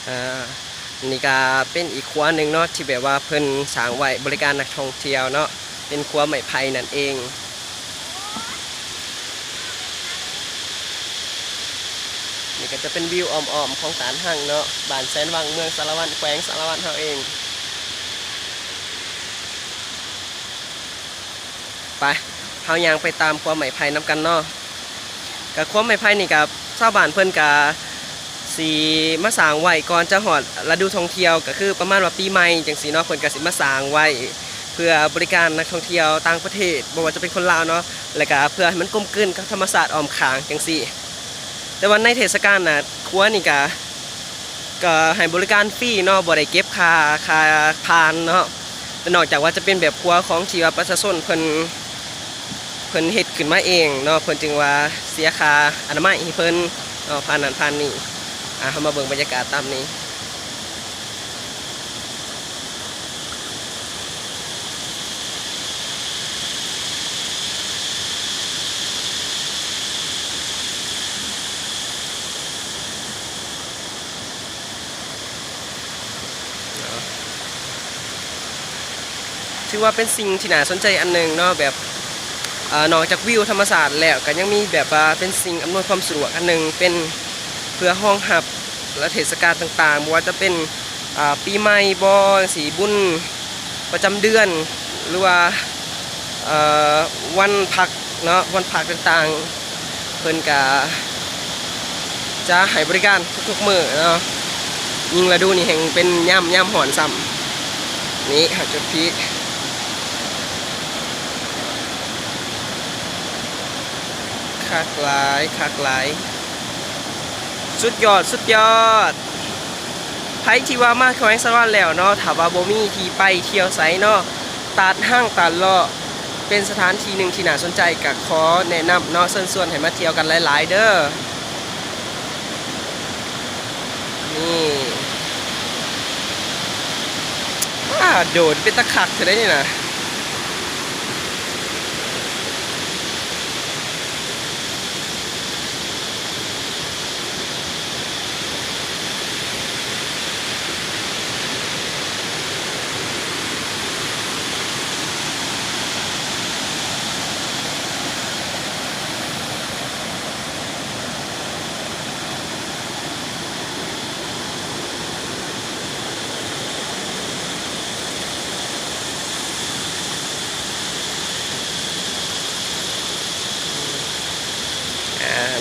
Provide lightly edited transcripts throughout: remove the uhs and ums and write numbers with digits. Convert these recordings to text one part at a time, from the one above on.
อ่านี่ก็เป็นอีกครัวหนึ่งเนาะที่แบบว่าเพิ่นสร้างไว้บริการนักท่องเที่ยวเนาะเป็นครัวไม้ไผ่นั่นเองนี่ก็จะเป็นวิวอ้อมๆของศาลหั่งเนาะบ้านแสนวังเมืองสารวัตรแขวงสารวัตรเฮาเองไปเฮายังไปตามครัวไม้ไผ่นำกันเนาะกับครัวไม้ไผ่นี่กับชาวบ้านเพิ่นก็สีมาสร้างไว้ก่อนจะฮอดฤดูท่องเที่ยวก็คือประมาณว่าปีใหม่จังซี่เนาะเพิ่นก็สิมาสร้างไว้เพื่อบริการนักท่องเที่ยวต่างประเทศบ่ว่าจะเป็นคนลาวเนาะแล้วก็เพื่อให้มันกลมกลืนกับธรรมชาติอ้อมข้างจังซี่แต่ว่าในเทศกาลน่ะครัวนี่ก็ให้บริการฟรีเนาะบ่ได้เก็บค่าผ่านเนาะแต่นอกจากว่าจะเป็นแบบครัวของที่ว่าประชาชนเพิ่นเฮ็ดขึ้นมาเองเนาะเพิ่นจึงว่าเสียค่าอนามัยให้เพิ่นเนาะผ่านนั้นผ่านนี้เฮามาเบิ่งบรรยากาศตามนี้ถือว่าเป็นสิ่งที่น่าสนใจอันหนึ่งเนาะแบบนอกจากวิวธรรมศาสตร์แล้วก็ยังมีแบบว่าเป็นสิ่งอำนวยความสะดวกอันหนึ่งเป็นเพื่อห้องหับและเทศกาลต่างๆบ่ว่าจะเป็นปีใหม่บ่สีบุญประจำเดือนหรือว่าวันพักเนาะวันพักต่างๆเพิ่นก็จะให้บริการทุกๆมื้อเนาะยิ่งฤดูนี่แห่งเป็นย่ำหอนซ้ำนี่จุดพีคคักหลายสุดยอดไผที่ว่ามาแขวงสะพานแล้วเนาะถ้าว่าบ่มีที่ไปเที่ยวไสเนาะตาดห้างตาดเลาะเป็นสถานที่หนึ่งที่น่าสนใจก็ขอแนะนำเนาะเชิญชวนให้มาเที่ยวกันหลายๆเด้อนี่โดดเป็นตะคักเท่าได้นี่นะ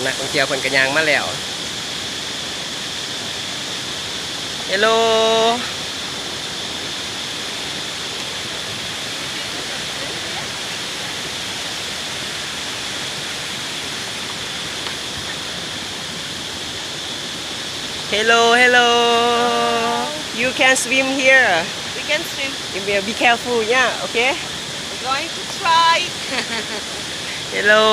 นักท่องเที่ยวเพิ่นก็ย่างมาแล้ว Hello Hello You can swim here We can swim. Be careful yeah okay We're going to try. Hello